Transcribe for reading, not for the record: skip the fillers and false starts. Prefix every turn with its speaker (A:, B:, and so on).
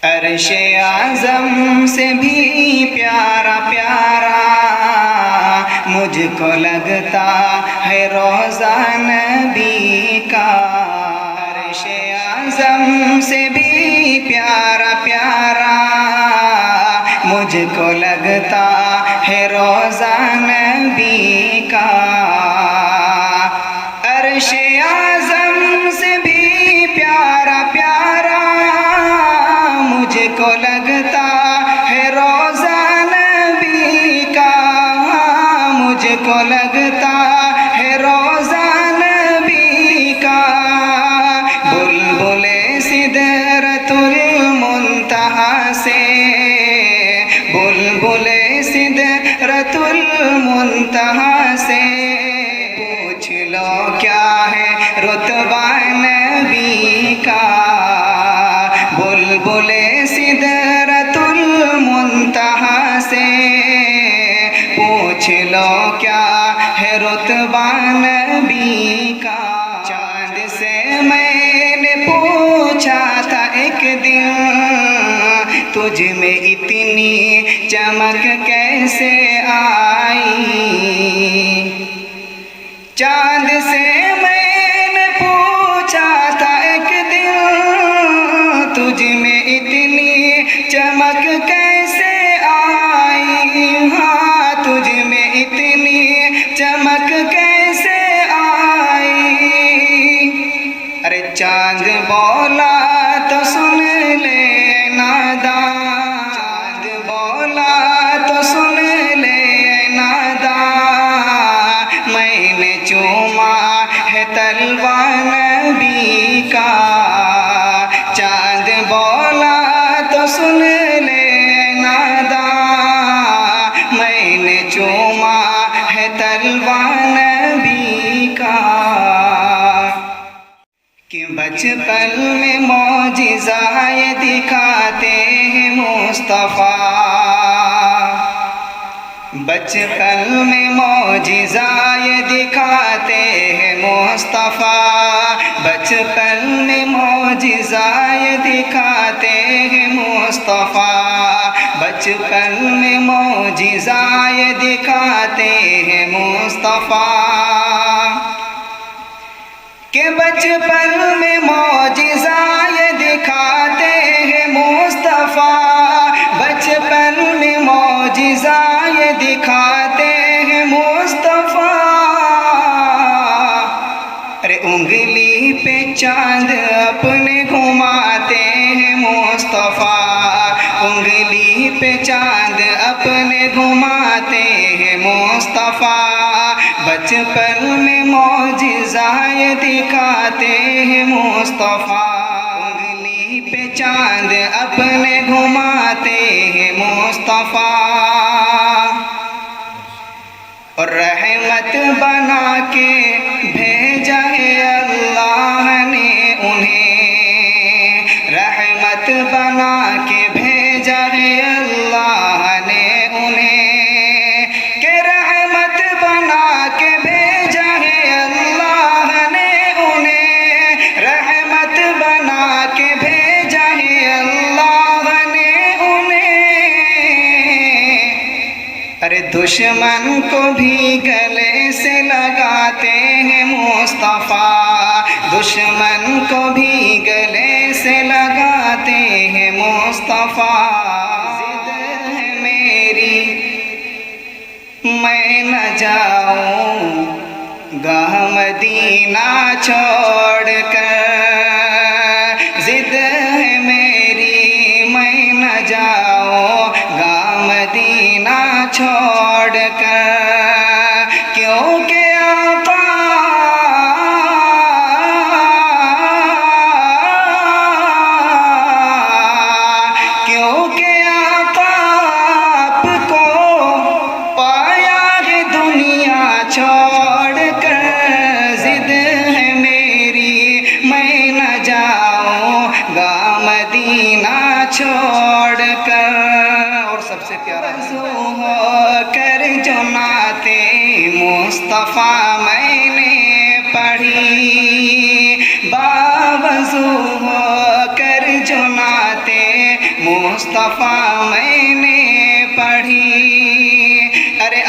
A: عرش اعظم سے بھی پیارا پیارا مجھ کو لگتا ہے روضہ نبی کا۔ عرش اعظم سے بھی پیارا پیارا مجھ کو لگتا ہے روضہ نبی کا۔ عرش اعظم سے بھی پیارا پیارا مجھ کو لگتا ہے روضہ نبی کا۔ مجھ کو لگتا ہے روضہ نبی کا۔ بلبل سدرۃ المنتہا سے، بلبل سدرۃ المنتہا سے پوچھ لو کیا ہے رتبہ نبی کا۔ بلبل سدرۃ المنتہا سے پوچھ لو کیا ہے رتبہ نبی کا۔ چاند سے میں نے پوچھا تھا ایک دن تجھ میں اتنی چمک کیسے آئی۔ چاند سے میں نے پوچھا تھا ایک دن تجھ میں اتنی چمک کیسے آئی۔ ہاں تجھ میں اتنی چمک کیسے آئی۔ ارے چاند بولا تو سن لے ناداں، چاند بولا تو سن لے ناداں، میں نے چوما ہے تلوہ نبی کا۔ چاند بولا تو سن لے ناداں، میں نے چوما ہے تلوہ نبی کا۔ کہ بچپن میں معجزہ یہ دکھاتے ہیں مصطفیٰ، بچپن میں معجزہ یہ دکھاتے ہیں مصطفیٰ، بچپن میں معجزہ یہ دکھاتے ہیں مصطفیٰ، بچپن میں معجزہ یہ دکھاتے ہیں مصطفیٰ۔ کہ بچپن میں معجزہ یہ دکھاتے ہیں مصطفیٰ، بچپن میں معجزہ یہ دکھاتے ہیں مصطفیٰ۔ ارے انگلی پہ چاند اپنے گھماتے ہیں مصطفیٰ، انگلی پہ چاند اپنے گھماتے ہیں مصطفیٰ، بچپن میں معجزہ یہ دکھاتے ہیں مصطفیٰ، انگلی پہ چاند اپنے گھماتے ہیں مصطفیٰ۔ اور رحمت بنا کے بھیجا ہے اللہ نے انہیں، رحمت بنا کے بھیجا ہے اللہ نے انہیں، کہ رحمت بنا کے بھیجا ہے اللہ نے انہیں، رحمت بنا کے بھیجا ہے اللہ نے انہیں۔ ارے دشمن کو بھی گلے سے لگاتے ہیں مصطفیٰ، دشمن کو بھی گلے سے لگاتے ہیں مصطفیٰ۔ ضد ہے میری میں نہ جاؤں گاہ مدینہ چھوڑ کر، ضد ہے میری میں نہ جاؤں گاہ مدینہ چھوڑ کر، کیونکہ آقا کیونکہ آقا آپ کو پایا ہے دنیا چھوڑ کر، ضد ہے میری میں نہ جاؤں گاہ مدینہ چھوڑ کر۔ اور سب سے پیارا ہو کر جو نعت مصطفیٰ میں نے پڑھی، باوضو ہو کر جو نعت مصطفیٰ میں نے پڑھی. ارے